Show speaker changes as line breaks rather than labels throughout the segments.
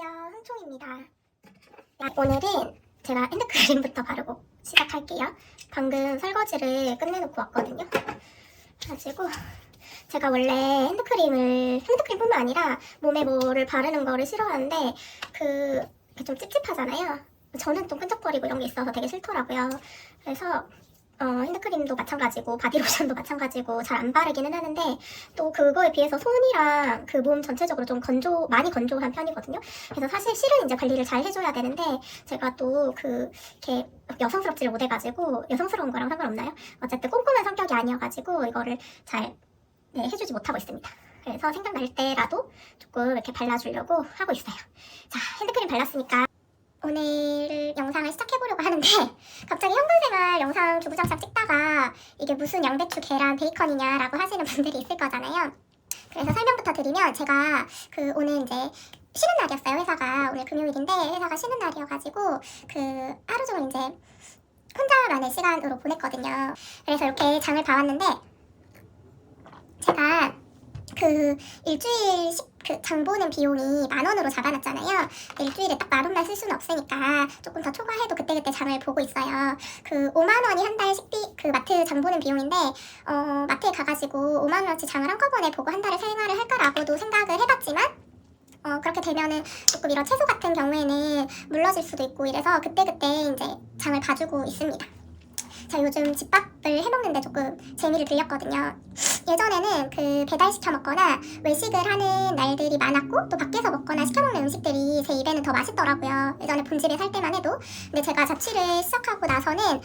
안녕하세요, 흥총입니다. 오늘은 제가 핸드크림부터 바르고 시작할게요. 방금 설거지를 끝내놓고 왔거든요. 그래가지고 제가 원래 핸드크림뿐만 아니라 몸에 뭐를 바르는 거를 싫어하는데 그게 좀 찝찝하잖아요. 저는 좀 끈적거리고 이런 게 있어서 되게 싫더라고요. 그래서 핸드크림도 마찬가지고 바디로션도 마찬가지고 잘 안 바르기는 하는데 또 그거에 비해서 손이랑 그 몸 전체적으로 좀 많이 건조한 편이거든요. 그래서 사실 실은 이제 관리를 잘 해줘야 되는데 제가 또 이렇게 여성스럽지를 못해가지고 여성스러운 거랑 상관없나요? 어쨌든 꼼꼼한 성격이 아니어가지고 이거를 잘 해주지 못하고 있습니다. 그래서 생각날 때라도 조금 이렇게 발라주려고 하고 있어요. 자, 핸드크림 발랐으니까 오늘 영상을 시작해보려고 하는데 갑자기 현관생활 영상 주구장창 찍다가 이게 무슨 양배추, 계란, 베이컨이냐라고 하시는 분들이 있을 거잖아요. 그래서 설명부터 드리면 제가 오늘 이제 쉬는 날이었어요. 회사가 오늘 금요일인데 회사가 쉬는 날이어가지고 하루 종일 이제 혼자만의 시간으로 보냈거든요. 그래서 이렇게 장을 봐왔는데 제가 일주일씩 장 보는 비용이 10,000원으로 잡아놨잖아요. 일주일에 딱 10,000원만 쓸 수는 없으니까 조금 더 초과해도 그때그때 장을 보고 있어요. 50,000원이 한 달 식비, 마트 장 보는 비용인데, 마트에 가가지고 50,000원어치 장을 한꺼번에 보고 한 달을 생활을 할까라고도 생각을 해봤지만, 그렇게 되면은 조금 이런 채소 같은 경우에는 물러질 수도 있고 이래서 그때그때 이제 장을 봐주고 있습니다. 제가 요즘 집밥을 해먹는데 조금 재미를 들렸거든요. 예전에는 배달시켜 먹거나 외식을 하는 날들이 많았고 또 밖에서 먹거나 시켜먹는 음식들이 제 입에는 더 맛있더라고요. 예전에 본집에 살 때만 해도. 근데 제가 자취를 시작하고 나서는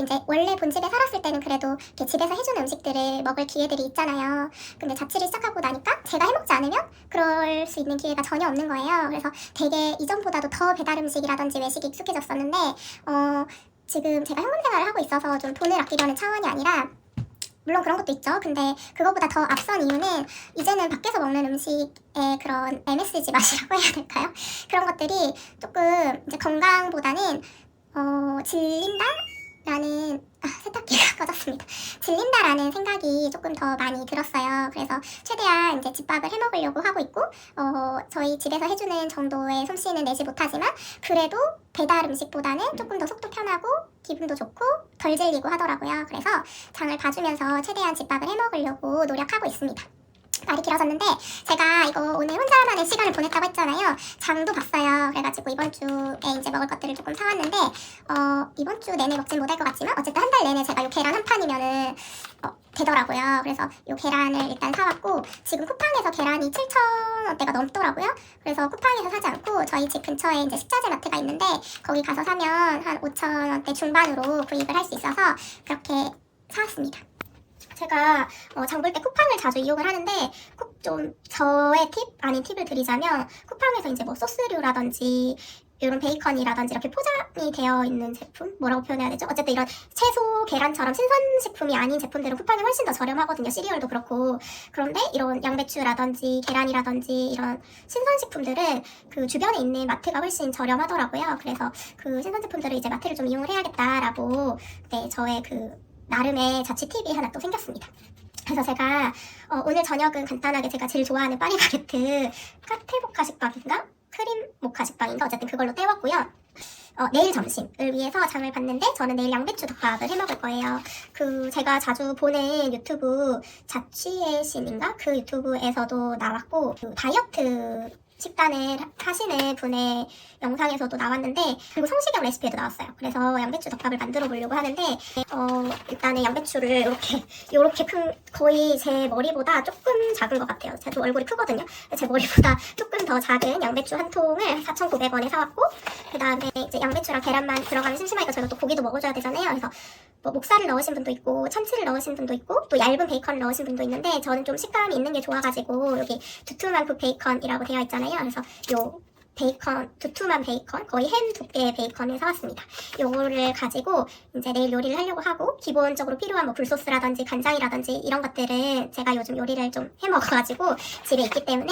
이제 원래 본집에 살았을 때는 그래도 이렇게 집에서 해주는 음식들을 먹을 기회들이 있잖아요. 근데 자취를 시작하고 나니까 제가 해먹지 않으면 그럴 수 있는 기회가 전혀 없는 거예요. 그래서 되게 이전보다도 더 배달 음식이라든지 외식이 익숙해졌었는데 지금 제가 현금 생활을 하고 있어서 좀 돈을 아끼려는 차원이 아니라 물론 그런 것도 있죠. 근데 그거보다 더 앞선 이유는 이제는 밖에서 먹는 음식의 그런 MSG 맛이라고 해야 될까요? 그런 것들이 조금 이제 건강보다는 질린다라는 세탁기가 꺼졌습니다. 질린다라는 생각이 조금 더 많이 들었어요. 그래서 최대한 이제 집밥을 해먹으려고 하고 있고 저희 집에서 해주는 정도의 솜씨는 내지 못하지만 그래도 배달 음식보다는 조금 더 속도 편하고 기분도 좋고 덜 질리고 하더라고요. 그래서 장을 봐주면서 최대한 집밥을 해먹으려고 노력하고 있습니다. 말이 길어졌는데 제가 이거 오늘 혼자만의 시간을 보냈다고 했잖아요. 장도 봤어요. 그래가지고 이번 주에 이제 먹을 것들을 조금 사왔는데 이번 주 내내 먹진 못할 것 같지만 어쨌든 한 달 내내 제가 요 계란 한 판이면은 되더라고요. 그래서 요 계란을 일단 사왔고 지금 쿠팡에서 계란이 7,000원대가 넘더라고요. 그래서 쿠팡에서 사지 않고 저희 집 근처에 이제 식자재 마트가 있는데 거기 가서 사면 한 5,000원대 중반으로 구입을 할 수 있어서 그렇게 사왔습니다. 제가 장 볼 때 쿠팡을 자주 이용을 하는데 좀 저의 팁 아닌 팁을 드리자면 쿠팡에서 이제 뭐 소스류라든지 이런 베이컨이라든지 이렇게 포장이 되어 있는 제품? 뭐라고 표현해야 되죠? 어쨌든 이런 채소, 계란처럼 신선식품이 아닌 제품들은 쿠팡이 훨씬 더 저렴하거든요. 시리얼도 그렇고. 그런데 이런 양배추라든지 계란이라든지 이런 신선식품들은 주변에 있는 마트가 훨씬 저렴하더라고요. 그래서 신선제품들을 이제 마트를 좀 이용을 해야겠다라고 저의 나름의 자취 팁이 하나 또 생겼습니다. 그래서 제가 오늘 저녁은 간단하게 제가 제일 좋아하는 파리바게트 카페모카 식빵인가? 크림 모카 식빵인가? 어쨌든 그걸로 때웠고요. 내일 점심을 위해서 장을 봤는데 저는 내일 양배추 덮밥을 해먹을 거예요. 제가 자주 보는 유튜브 자취의 신인가? 그 유튜브에서도 나왔고 다이어트 식단을 하시는 분의 영상에서도 나왔는데 그리고 성시경 레시피에도 나왔어요. 그래서 양배추 덮밥을 만들어 보려고 하는데 일단은 양배추를 요렇게 큰 거의 제 머리보다 조금 작은 것 같아요. 제가 좀 얼굴이 크거든요. 제 머리보다 조금 더 작은 양배추 한 통을 4,900원에 사왔고 그 다음에 이제 양배추랑 계란만 들어가면 심심하니까 저희가 또 고기도 먹어줘야 되잖아요. 그래서 뭐 목살을 넣으신 분도 있고 참치를 넣으신 분도 있고 또 얇은 베이컨을 넣으신 분도 있는데 저는 좀 식감이 있는 게 좋아가지고 여기 두툼한 베이컨이라고 되어 있잖아요. 그래서 요 베이컨, 두툼한 베이컨, 거의 햄 두께의 베이컨을 사왔습니다. 요거를 가지고 이제 내일 요리를 하려고 하고 기본적으로 필요한 뭐 굴소스라든지 간장이라든지 이런 것들은 제가 요즘 요리를 좀 해먹어가지고 집에 있기 때문에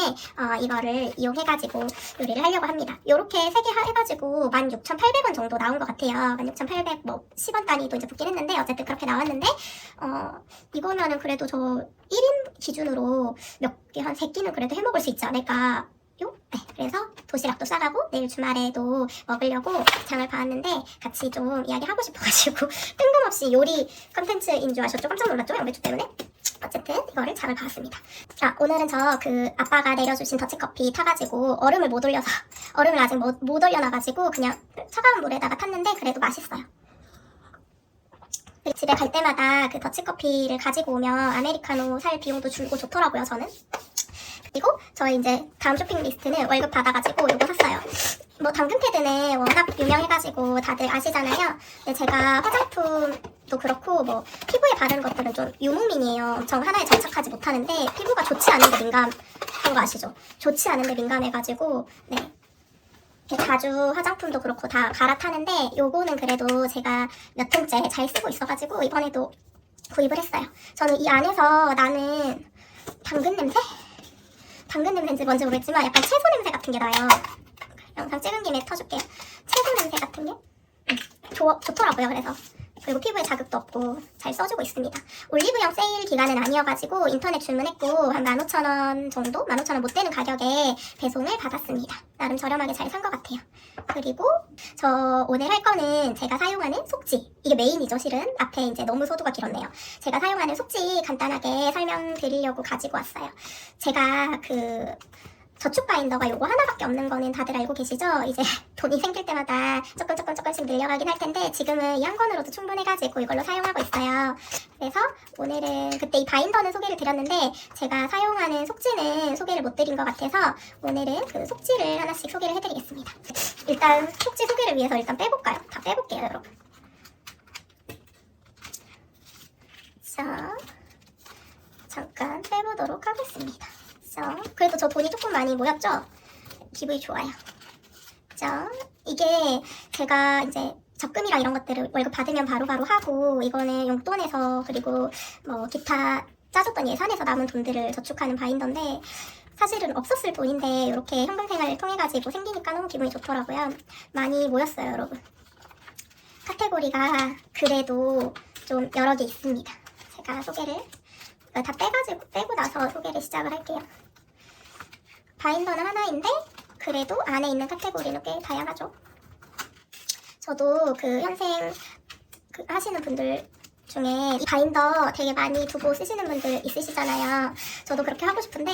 이거를 이용해가지고 요리를 하려고 합니다. 요렇게 3개 해가지고 16,800원 정도 나온 것 같아요. 16,800 뭐 10원 단위도 이제 붙긴 했는데 어쨌든 그렇게 나왔는데 이거면은 그래도 저 1인 기준으로 몇 개, 한 3끼는 그래도 해먹을 수 있지 않을까. 네, 그래서 도시락도 싸가고 내일 주말에도 먹으려고 장을 봐왔는데 같이 좀 이야기하고 싶어가지고 뜬금없이 요리 컨텐츠인 줄 아셨죠? 깜짝 놀랐죠? 양배추 때문에? 어쨌든 이거를 장을 봐왔습니다. 오늘은 저 그 아빠가 내려주신 더치커피 타가지고 얼음을 못 올려서 얼음을 아직 못 올려놔가지고 그냥 차가운 물에다가 탔는데 그래도 맛있어요. 집에 갈 때마다 그 더치커피를 가지고 오면 아메리카노 살 비용도 줄고 좋더라고요, 저는. 그리고 저희 이제 다음 쇼핑 리스트는 월급 받아가지고 이거 샀어요. 뭐 당근 패드는 워낙 유명해가지고 다들 아시잖아요. 근데 제가 화장품도 그렇고 뭐 피부에 바르는 것들은 좀 유목민이에요. 엄청 하나에 정착하지 못하는데 피부가 좋지 않은데 민감한 거 아시죠? 좋지 않은데 민감해가지고 네. 자주 화장품도 그렇고 다 갈아타는데 요거는 그래도 제가 몇 통째 잘 쓰고 있어가지고 이번에도 구입을 했어요. 저는 이 안에서 나는 당근 냄새? 당근 냄새인지 뭔지 모르겠지만 약간 채소 냄새 같은 게 나요. 영상 찍은 김에 터줄게요. 채소 냄새 같은 게 좋더라고요. 그래서 그리고 피부에 자극도 없고 잘 써주고 있습니다. 올리브영 세일 기간은 아니어가지고 인터넷 주문했고 한 15,000원 정도? 15,000원 못 되는 가격에 배송을 받았습니다. 나름 저렴하게 잘 산 것 같아요. 그리고 저 오늘 할 거는 제가 사용하는 속지. 이게 메인이죠, 실은. 앞에 이제 너무 소두가 길었네요. 제가 사용하는 속지 간단하게 설명드리려고 가지고 왔어요. 제가 그 저축 바인더가 요거 하나밖에 없는 거는 다들 알고 계시죠? 이제 돈이 생길 때마다 조금씩 늘려가긴 할 텐데 지금은 이 한 권으로도 충분해가지고 이걸로 사용하고 있어요. 그래서 오늘은 그때 이 바인더는 소개를 드렸는데 제가 사용하는 속지는 소개를 못 드린 것 같아서 오늘은 그 속지를 하나씩 소개를 해드리겠습니다. 일단 속지 소개를 위해서 일단 빼볼까요? 다 빼볼게요, 여러분. 자, 잠깐 빼보도록 하겠습니다. 그래도 저 돈이 조금 많이 모였죠? 기분이 좋아요. 자, 이게 제가 이제 적금이랑 이런 것들을 월급 받으면 바로바로 하고 이거는 용돈에서 그리고 뭐 기타 짜줬던 예산에서 남은 돈들을 저축하는 바인더인데 사실은 없었을 돈인데 이렇게 현금 생활을 통해가지고 생기니까 너무 기분이 좋더라고요. 많이 모였어요, 여러분. 카테고리가 그래도 좀 여러 개 있습니다. 제가 소개를 다 빼고 나서 소개를 시작을 할게요. 바인더는 하나인데 그래도 안에 있는 카테고리는 꽤 다양하죠. 저도 그 현생 하시는 분들 중에 이 바인더 되게 많이 두고 쓰시는 분들 있으시잖아요. 저도 그렇게 하고 싶은데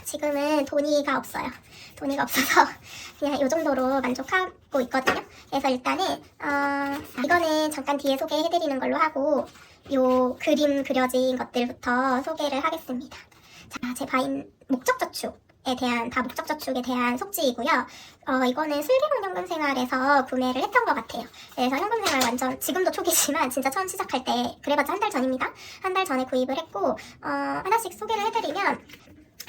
지금은 돈이가 없어요. 돈이가 없어서 그냥 이 정도로 만족하고 있거든요. 그래서 일단은 이거는 잠깐 뒤에 소개해드리는 걸로 하고 요 그림 그려진 것들부터 소개를 하겠습니다. 자, 제 목적저축에 대한 속지이고요. 이거는 슬기로운 현금생활에서 구매를 했던 것 같아요. 그래서 현금생활 완전 지금도 초기지만 진짜 처음 시작할 때 그래봤자 한 달 전입니다. 한 달 전에 구입을 했고 하나씩 소개를 해드리면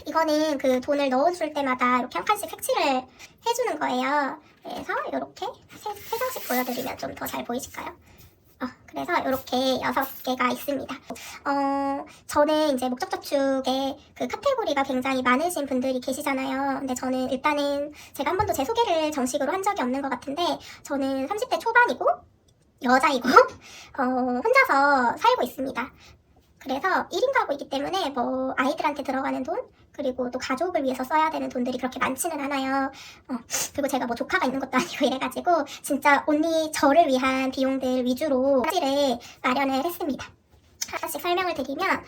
이거는 그 돈을 넣어줄 때마다 이렇게 한 칸씩 색칠을 해주는 거예요. 그래서 이렇게 세 장씩 보여드리면 좀 더 잘 보이실까요? 그래서 이렇게 6개가 있습니다. 저는 이제 목적저축에 그 카테고리가 굉장히 많으신 분들이 계시잖아요. 근데 저는 일단은 제가 한 번도 제 소개를 정식으로 한 적이 없는 것 같은데 저는 30대 초반이고 여자이고 혼자서 살고 있습니다. 그래서 1인 가구이기 때문에 뭐 아이들한테 들어가는 돈 그리고 또 가족을 위해서 써야 되는 돈들이 그렇게 많지는 않아요. 그리고 제가 뭐 조카가 있는 것도 아니고 이래가지고 진짜 온리 저를 위한 비용들 위주로 사지를 마련을 했습니다. 하나씩 설명을 드리면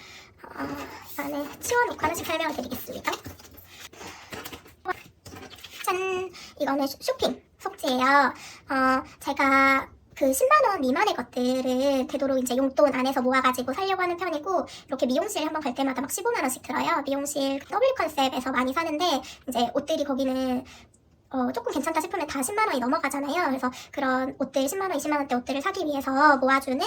이거는 치워놓고 하나씩 설명을 드리겠습니다. 짠! 이거는 쇼핑 속지예요. 제가 그 10만원 미만의 것들은 되도록 이제 용돈 안에서 모아가지고 살려고 하는 편이고 이렇게 미용실 한번 갈 때마다 막 15만원씩 들어요. 미용실 W 컨셉에서 많이 사는데 이제 옷들이 거기는 조금 괜찮다 싶으면 다 10만원이 넘어가잖아요. 그래서 그런 옷들 10만원, 20만원대 옷들을 사기 위해서 모아주는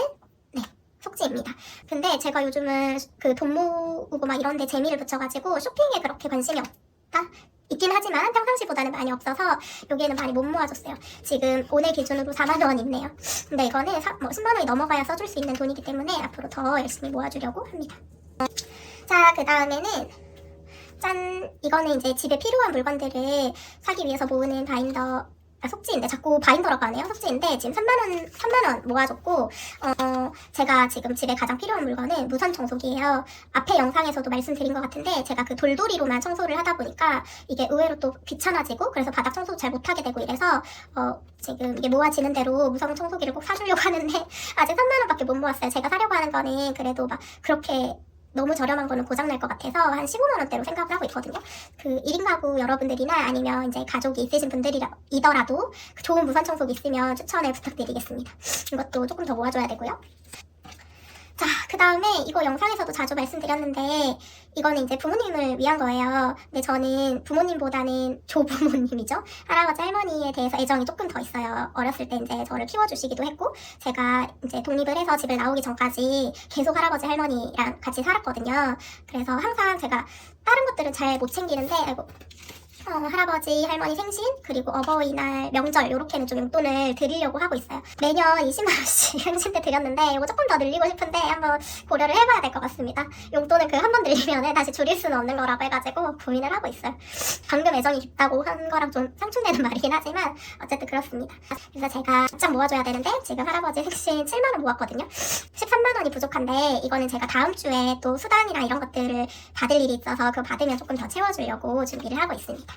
속지입니다. 근데 제가 요즘은 그 돈 모으고 막 이런데 재미를 붙여가지고 쇼핑에 그렇게 관심이 없다? 있긴 하지만 평상시보다는 많이 없어서 여기에는 많이 못 모아줬어요. 지금 오늘 기준으로 4만원 있네요. 근데 이거는 10만원이 넘어가야 써줄 수 있는 돈이기 때문에 앞으로 더 열심히 모아주려고 합니다. 자, 그 다음에는 짠! 이거는 이제 집에 필요한 물건들을 사기 위해서 모으는 바인더 속지인데 자꾸 바인더라고 하네요. 속지인데 지금 3만원 모아줬고 제가 지금 집에 가장 필요한 물건은 무선 청소기예요. 앞에 영상에서도 말씀드린 것 같은데 제가 그 돌돌이로만 청소를 하다 보니까 이게 의외로 또 귀찮아지고 그래서 바닥 청소도 잘 못하게 되고 이래서 지금 이게 모아지는 대로 무선 청소기를 꼭 사주려고 하는데 아직 3만원밖에 못 모았어요. 제가 사려고 하는 거는 그래도 막 그렇게 너무 저렴한 거는 고장날 것 같아서 한 15만원대로 생각을 하고 있거든요. 그 1인 가구 여러분들이나 아니면 이제 가족이 있으신 분들이더라도 좋은 무선 청소기 있으면 추천을 부탁드리겠습니다. 이것도 조금 더 모아줘야 되고요. 자, 그 다음에 이거 영상에서도 자주 말씀드렸는데 이거는 이제 부모님을 위한 거예요. 근데 저는 부모님보다는 조부모님이죠. 할아버지 할머니에 대해서 애정이 조금 더 있어요. 어렸을 때 이제 저를 키워주시기도 했고 제가 이제 독립을 해서 집을 나오기 전까지 계속 할아버지 할머니랑 같이 살았거든요. 그래서 항상 제가 다른 것들은 잘 못 챙기는데 할아버지, 할머니 생신, 그리고 어버이날, 명절 이렇게는 좀 용돈을 드리려고 하고 있어요. 매년 20만원씩 생신 때 드렸는데 이거 조금 더 늘리고 싶은데 한번 고려를 해봐야 될 것 같습니다. 용돈을 한 번 늘리면 다시 줄일 수는 없는 거라고 해가지고 고민을 하고 있어요. 방금 애정이 깊다고 한 거랑 좀 상충되는 말이긴 하지만 어쨌든 그렇습니다. 그래서 제가 바짝 모아줘야 되는데 지금 할아버지 생신 7만원 모았거든요. 13만원이 부족한데 이거는 제가 다음 주에 또 수당이나 이런 것들을 받을 일이 있어서 그거 받으면 조금 더 채워주려고 준비를 하고 있습니다.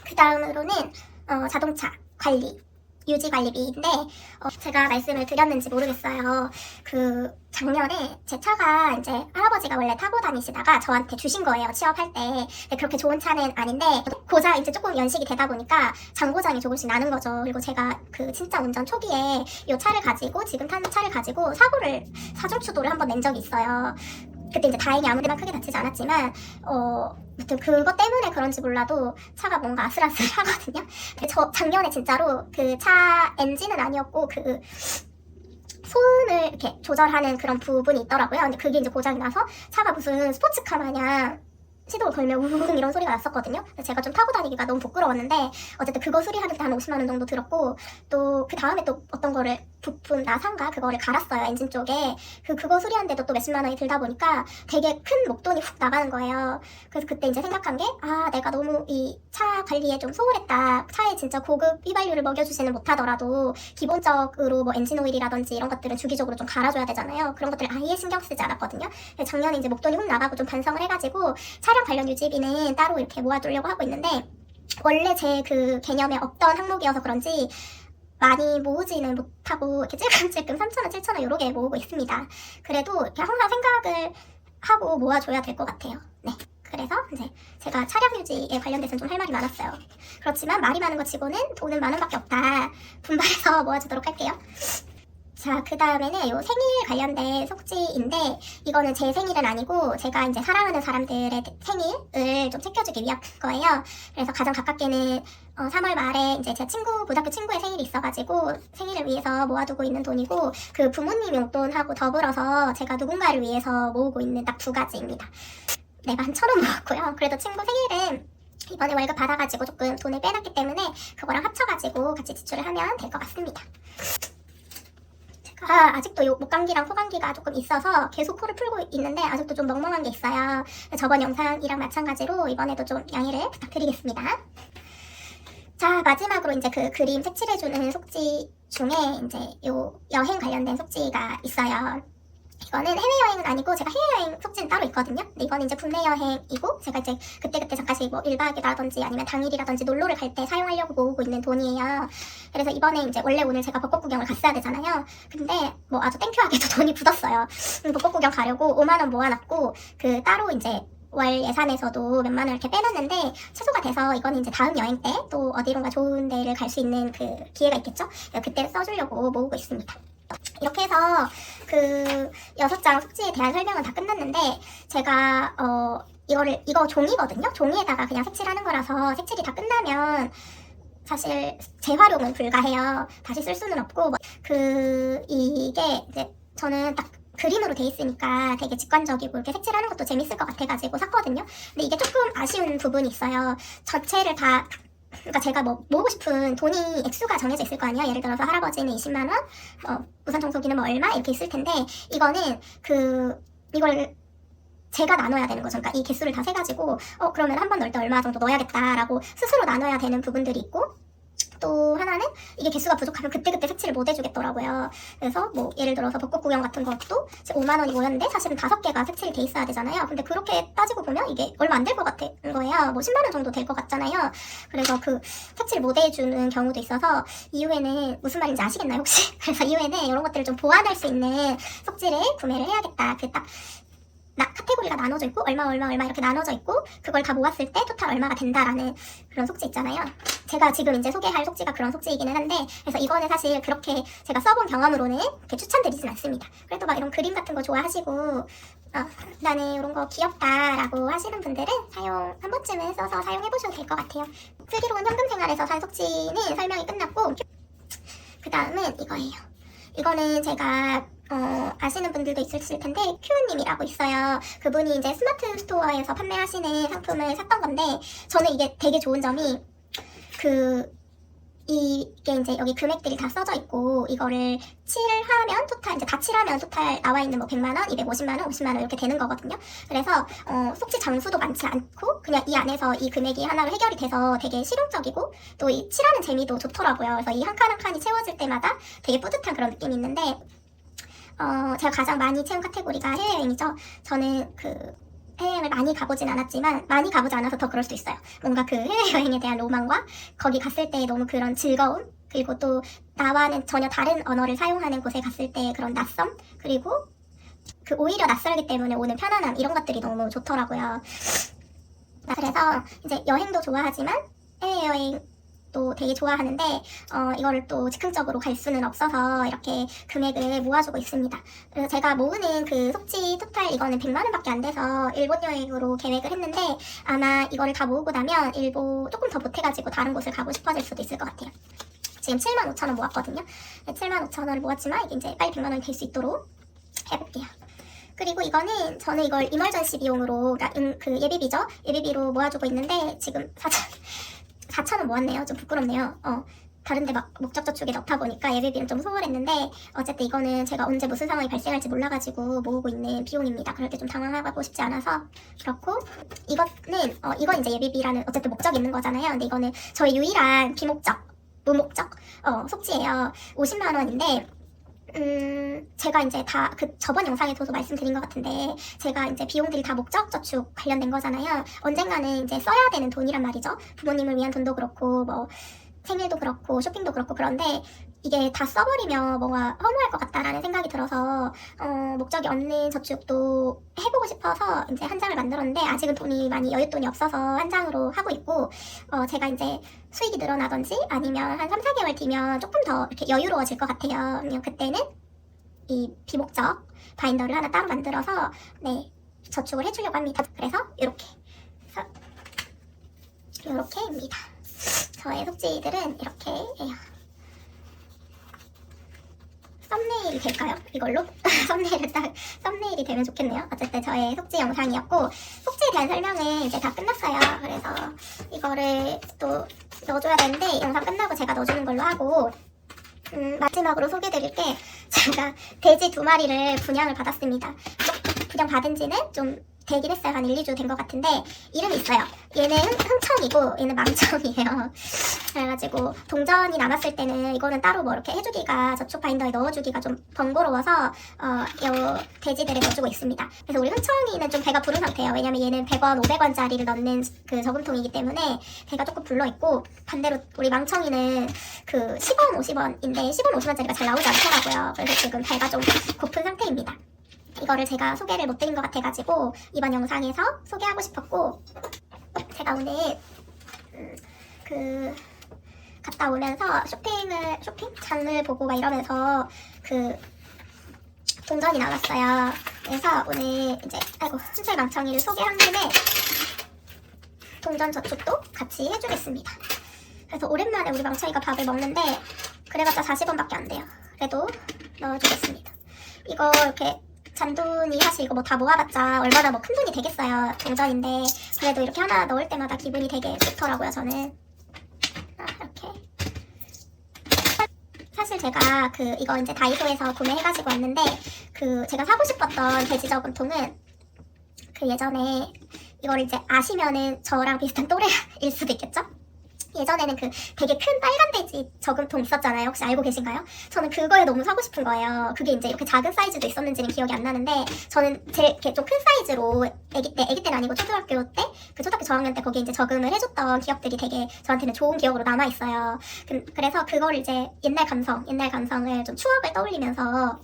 그 다음으로는 자동차 관리, 유지 관리비인데 제가 말씀을 드렸는지 모르겠어요. 그 작년에 제 차가 이제 할아버지가 원래 타고 다니시다가 저한테 주신 거예요. 취업할 때. 근데 그렇게 좋은 차는 아닌데 고장 이제 조금 연식이 되다 보니까 장고장이 조금씩 나는 거죠. 그리고 제가 그 진짜 운전 초기에 이 차를 가지고 지금 타는 차를 가지고 사중추돌을 한번 낸 적이 있어요. 그때 이제 다행히 아무 데나 크게 다치지 않았지만 아무튼 그것 때문에 그런지 몰라도 차가 뭔가 아슬아슬하거든요. 저 작년에 진짜로 그 차 엔진은 아니었고 그 소음을 이렇게 조절하는 그런 부분이 있더라고요. 근데 그게 이제 고장이 나서 차가 무슨 스포츠카 마냥 시동을 걸면 우웅 이런 소리가 났었거든요. 제가 좀 타고 다니기가 너무 부끄러웠는데 어쨌든 그거 수리하는데 한 50만원 정도 들었고 또 그 다음에 또 어떤 거를 부품 나사인가 그거를 갈았어요. 엔진 쪽에. 그거 수리하는데도 또 몇십만 원이 들다 보니까 되게 큰 목돈이 훅 나가는 거예요. 그래서 그때 이제 생각한 게 내가 너무 이 차 관리에 좀 소홀했다. 차에 진짜 고급 휘발유를 먹여주지는 못하더라도 기본적으로 뭐 엔진 오일이라든지 이런 것들은 주기적으로 좀 갈아줘야 되잖아요. 그런 것들 아예 신경 쓰지 않았거든요. 작년에 이제 목돈이 훅 나가고 좀 반성을 해가지고 차량 관련 유지비는 따로 이렇게 모아두려고 하고 있는데 원래 제 그 개념에 없던 항목이어서 그런지 많이 모으지는 못하고 이렇게 찔끔찔끔 3,000원, 7,000원 요렇게 모으고 있습니다. 그래도 이렇게 항상 생각을 하고 모아줘야 될 것 같아요. 네. 그래서 이제 제가 차량 유지에 관련돼서는 좀 할 말이 많았어요. 그렇지만 말이 많은 것 치고는 돈은 10,000원밖에 없다. 분발해서 모아주도록 할게요. 자, 그 다음에는 요 생일 관련된 속지인데 이거는 제 생일은 아니고 제가 이제 사랑하는 사람들의 생일을 좀 챙겨주기 위한 거예요. 그래서 가장 가깝게는 3월 말에 이제 제 고등학교 친구의 생일이 있어가지고 생일을 위해서 모아두고 있는 돈이고 그 부모님 용돈하고 더불어서 제가 누군가를 위해서 모으고 있는 딱 2가지입니다. 내가 한 1,000원 모았고요. 그래도 친구 생일은 이번에 월급 받아가지고 조금 돈을 빼놨기 때문에 그거랑 합쳐가지고 같이 지출을 하면 될 것 같습니다. 아직도 목감기랑 코감기가 조금 있어서 계속 코를 풀고 있는데 아직도 좀 멍멍한 게 있어요. 저번 영상이랑 마찬가지로 이번에도 좀 양해를 부탁드리겠습니다. 자, 마지막으로 이제 그 그림 색칠해주는 속지 중에 이제 요 여행 관련된 속지가 있어요. 이거는 해외여행은 아니고 제가 해외여행 속지는 따로 있거든요. 근데 이거는 이제 국내 여행이고 제가 이제 그때그때 잠깐씩 뭐 1박이라든지 아니면 당일이라든지 놀러를 갈 때 사용하려고 모으고 있는 돈이에요. 그래서 이번에 이제 원래 오늘 제가 벚꽃 구경을 갔어야 되잖아요. 근데 뭐 아주 땡큐하게도 돈이 굳었어요. 벚꽃 구경 가려고 5만원 모아놨고 그 따로 이제 월 예산에서도 몇만 원 이렇게 빼놨는데 취소가 돼서 이거는 이제 다음 여행 때 또 어디론가 좋은 데를 갈 수 있는 그 기회가 있겠죠. 그때 써주려고 모으고 있습니다. 이렇게 해서 그 6장 속지에 대한 설명은 다 끝났는데 제가 이거 종이거든요. 종이에다가 그냥 색칠하는 거라서 색칠이 다 끝나면 사실 재활용은 불가해요. 다시 쓸 수는 없고 이게 이제 저는 딱 그림으로 돼 있으니까 되게 직관적이고 이렇게 색칠하는 것도 재밌을 것 같아가지고 샀거든요. 근데 이게 조금 아쉬운 부분이 있어요. 전체를 다 그러니까 제가 뭐 모으고 싶은 돈이 액수가 정해져 있을 거 아니에요. 예를 들어서 할아버지는 20만 원, 무선 청소기는 뭐 얼마 이렇게 있을 텐데 이거는 이걸 제가 나눠야 되는 거죠. 그러니까 이 개수를 다 세가지고 그러면 한 번 넣을 때 얼마 정도 넣어야겠다라고 스스로 나눠야 되는 부분들이 있고 또 하나는 이게 개수가 부족하면 그때그때 색칠을 못 해주겠더라고요. 그래서 뭐 예를 들어서 벚꽃 구경 같은 것도 5만 원이 모였는데 사실은 5개가 색칠이 돼 있어야 되잖아요. 근데 그렇게 따지고 보면 이게 얼마 안 될 것 같은 거예요. 뭐 10만 원 정도 될 것 같잖아요. 그래서 그 색칠 못 해주는 경우도 있어서 이후에는 무슨 말인지 아시겠나요 혹시? 그래서 이후에는 이런 것들을 좀 보완할 수 있는 속지를 구매를 해야겠다. 그 딱 카테고리가 나눠져 있고 얼마 이렇게 나눠져 있고 그걸 다 모았을 때 토탈 얼마가 된다라는 그런 속지 있잖아요. 제가 지금 이제 소개할 속지가 그런 속지이기는 한데, 그래서 이거는 사실 그렇게 제가 써본 경험으로는 그렇게 추천드리진 않습니다. 그래도 막 이런 그림 같은 거 좋아하시고 나는 이런 거 귀엽다라고 하시는 분들은 한 번쯤은 써서 사용해보셔도 될 것 같아요. 슬기로운 현금생활에서 산 속지는 설명이 끝났고, 그 다음은 이거예요. 이거는 제가 아시는 분들도 있으실 텐데 큐우님이라고 있어요. 그분이 이제 스마트 스토어에서 판매하시는 상품을 샀던 건데, 저는 이게 되게 좋은 점이 이게 이제 여기 금액들이 다 써져 있고, 이거를 칠하면 토탈, 이제 다 칠하면 토탈 나와 있는 뭐 100만 원, 250만 원, 50만 원 이렇게 되는 거거든요. 그래서 속지 장수도 많지 않고 그냥 이 안에서 이 금액이 하나로 해결이 돼서 되게 실용적이고, 또 이 칠하는 재미도 좋더라고요. 그래서 이 한 칸 한 칸이 채워질 때마다 되게 뿌듯한 그런 느낌이 있는데, 제가 가장 많이 채운 카테고리가 해외여행이죠. 저는 해외여행을 많이 가보진 않았지만, 많이 가보지 않아서 더 그럴 수도 있어요. 뭔가 그 해외여행에 대한 로망과 거기 갔을 때 너무 그런 즐거움, 그리고 또 나와는 전혀 다른 언어를 사용하는 곳에 갔을 때 그런 낯섦, 그리고 오히려 낯설기 때문에 오는 편안함, 이런 것들이 너무 좋더라고요. 그래서 이제 여행도 좋아하지만 해외여행도 되게 좋아하는데 이거를 또 즉흥적으로 갈 수는 없어서 이렇게 금액을 모아주고 있습니다. 그래서 제가 모으는 그 속지 토탈 이거는 100만 원밖에 안 돼서 일본 여행으로 계획을 했는데, 아마 이거를 다 모으고 나면 일본 조금 더 보태가지고 다른 곳을 가고 싶어질 수도 있을 것 같아요. 지금 7만 5천 원 모았거든요. 7만 5천 원을 모았지만 이게 이제 빨리 100만 원이 될 수 있도록 해볼게요. 그리고 이거는 저는 이걸 이멀전시 비용으로, 그 예비비죠? 예비비로 모아주고 있는데 지금 4천 원 모았네요. 좀 부끄럽네요. 다른데 막 목적저축에 넣다 보니까 예비비는 좀 소홀했는데, 어쨌든 이거는 제가 언제 무슨 상황이 발생할지 몰라가지고 모으고 있는 비용입니다. 그럴 때 좀 당황하고 싶지 않아서 그렇고, 이건 이제 예비비라는 어쨌든 목적이 있는 거잖아요. 근데 이거는 저의 유일한 무목적 속지예요. 50만 원인데 제가 이제 다 저번 영상에서도 말씀드린 것 같은데, 제가 이제 비용들이 다 목적 저축 관련된 거잖아요. 언젠가는 이제 써야 되는 돈이란 말이죠. 부모님을 위한 돈도 그렇고 뭐 생일도 그렇고 쇼핑도 그렇고. 그런데 이게 다 써버리면 뭔가 허무할 것 같다라는 생각이 들어서 목적이 없는 저축도 해보고 싶어서 이제 한 장을 만들었는데, 아직은 여윳돈이 없어서 한 장으로 하고 있고, 제가 이제 수익이 늘어나든지 아니면 한 3-4개월 뒤면 조금 더 이렇게 여유로워질 것 같아요. 그냥 그때는 이 비목적 바인더를 하나 따로 만들어서 저축을 해주려고 합니다. 그래서 이렇게입니다. 저의 속지들은 이렇게 해요. 썸네일이 될까요? 이걸로? 썸네일이 되면 좋겠네요. 어쨌든 저의 속지 영상이었고, 속지에 대한 설명은 이제 다 끝났어요. 그래서 이거를 또 넣어줘야 되는데, 영상 끝나고 제가 넣어주는 걸로 하고, 마지막으로 소개드릴 게, 제가 돼지 2마리를 분양을 받았습니다. 분양 받은 지는 좀 되긴 했어요. 한 1-2주 된 것 같은데, 이름이 있어요. 얘는 흥청이고 얘는 망청이에요. 그래가지고 동전이 남았을 때는 이거는 따로 뭐 이렇게 해주기가, 저축 바인더에 넣어주기가 좀 번거로워서 이 돼지들을 넣어주고 있습니다. 그래서 우리 흥청이는 좀 배가 부른 상태예요. 왜냐면 얘는 100원, 500원짜리를 넣는 그 저금통이기 때문에 배가 조금 불러있고, 반대로 우리 망청이는 10원, 50원인데 10원, 50원짜리가 잘 나오지 않더라고요. 그래서 지금 배가 좀 고픈 상태입니다. 이거를 제가 소개를 못 드린 것 같아가지고 이번 영상에서 소개하고 싶었고, 제가 오늘 갔다 오면서 쇼핑장을 보고 막 이러면서 동전이 나왔어요. 그래서 오늘 이제 순철 망청이를 소개한 김에 동전 저축도 같이 해주겠습니다. 그래서 오랜만에 우리 망청이가 밥을 먹는데 그래봤자 40원밖에 안 돼요. 그래도 넣어주겠습니다. 이거 이렇게 잔돈이 사실 이거 뭐 다 모아봤자 얼마나 뭐 큰돈이 되겠어요. 동전인데 그래도 이렇게 하나 넣을 때마다 기분이 되게 좋더라고요. 저는 이렇게. 사실 제가 이거 이제 다이소에서 구매해가지고 왔는데, 제가 사고 싶었던 돼지 저금통은 예전에 이걸 이제 아시면은 저랑 비슷한 또래일 수도 있겠죠? 예전에는 그 되게 큰 빨간 돼지 저금통 있었잖아요. 혹시 알고 계신가요? 저는 그거에 너무 사고 싶은 거예요. 그게 이제 이렇게 작은 사이즈도 있었는지는 기억이 안 나는데 저는 제일 이렇게 좀 큰 사이즈로 아기 때는 아니고 초등학교 때 그 초등학교 저학년 때 거기에 이제 저금을 해줬던 기억들이 되게 저한테는 좋은 기억으로 남아 있어요. 그래서 그걸 이제 옛날 감성을 좀 추억을 떠올리면서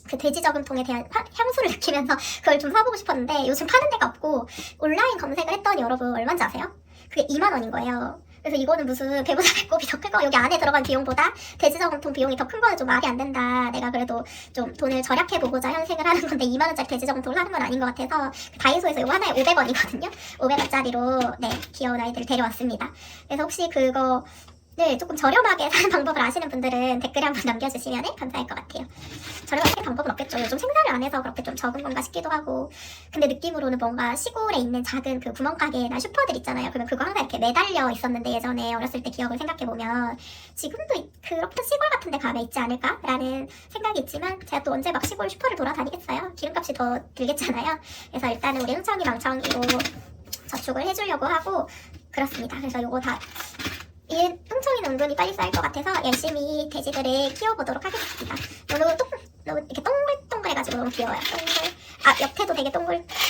그 돼지 저금통에 대한 향수를 느끼면서 그걸 좀 사보고 싶었는데 요즘 파는 데가 없고 온라인 검색을 했더니 여러분 얼마인지 아세요? 그게 2만 원인 거예요. 그래서 이거는 무슨 배보다 배꼽이 더 클 거, 여기 안에 들어간 비용보다 돼지 저금통 비용이 더 큰 거는 좀 말이 안 된다. 내가 그래도 좀 돈을 절약해보고자 현생을 하는 건데 2만 원짜리 돼지 저금통을 사는 건 아닌 것 같아서 다이소에서 이거 하나에 500원이거든요. 500원짜리로 네 귀여운 아이들을 데려왔습니다. 그래서 혹시 그거 네, 조금 저렴하게 사는 방법을 아시는 분들은 댓글에 한번 남겨주시면 감사할 것 같아요. 저렴하게 사는 방법은 없겠죠. 요즘 생산을 안 해서 그렇게 좀 적은 건가 싶기도 하고. 근데 느낌으로는 뭔가 시골에 있는 작은 그 구멍가게나 슈퍼들 있잖아요. 그러면 그거 항상 이렇게 매달려 있었는데 예전에 어렸을 때 기억을 생각해보면 지금도 그렇게 시골 같은 데 가면 있지 않을까라는 생각이 있지만 제가 또 언제 막 시골 슈퍼를 돌아다니겠어요. 기름값이 더 들겠잖아요. 그래서 일단은 우리 흥청이 망청이로 저축을 해주려고 하고 그렇습니다. 그래서 요거 다 이 흥청이는 은근히 빨리 쌓일 것 같아서 열심히 돼지들을 키워보도록 하겠습니다. 너무 이렇게 동글동글해가지고 너무 귀여워요. 옆에도 되게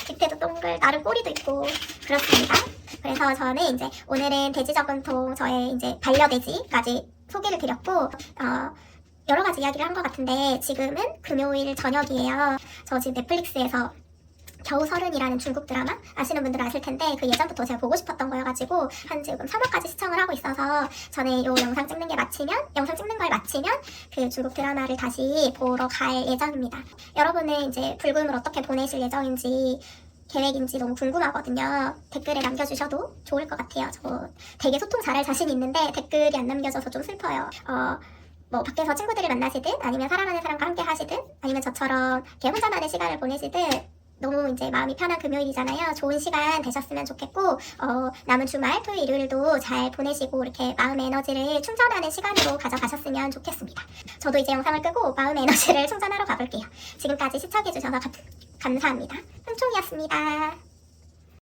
뒷에도 동글, 나름 꼬리도 있고 그렇습니다. 그래서 저는 이제 오늘은 돼지 저금통 저의 이제 반려돼지까지 소개를 드렸고 여러 가지 이야기를 한 것 같은데 지금은 금요일 저녁이에요. 저 지금 넷플릭스에서 겨우서른이라는 중국 드라마 아시는 분들은 아실 텐데 그 예전부터 제가 보고 싶었던 거여가지고 한 지금 3화까지 시청을 하고 있어서 저는 이 영상 찍는 걸 마치면 그 중국 드라마를 다시 보러 갈 예정입니다. 여러분은 이제 불금을 어떻게 보내실 예정인지 계획인지 너무 궁금하거든요. 댓글에 남겨주셔도 좋을 것 같아요. 저 되게 소통 잘할 자신 있는데 댓글이 안 남겨져서 좀 슬퍼요. 뭐 밖에서 친구들을 만나시든 아니면 사랑하는 사람과 함께 하시든 아니면 저처럼 이렇게 혼자만의 시간을 보내시든 너무 이제 마음이 편한 금요일이잖아요. 좋은 시간 되셨으면 좋겠고 남은 주말 토요일 일요일도 잘 보내시고 이렇게 마음의 에너지를 충전하는 시간으로 가져가셨으면 좋겠습니다. 저도 이제 영상을 끄고 마음의 에너지를 충전하러 가볼게요. 지금까지 시청해주셔서 감사합니다. 흥총이었습니다.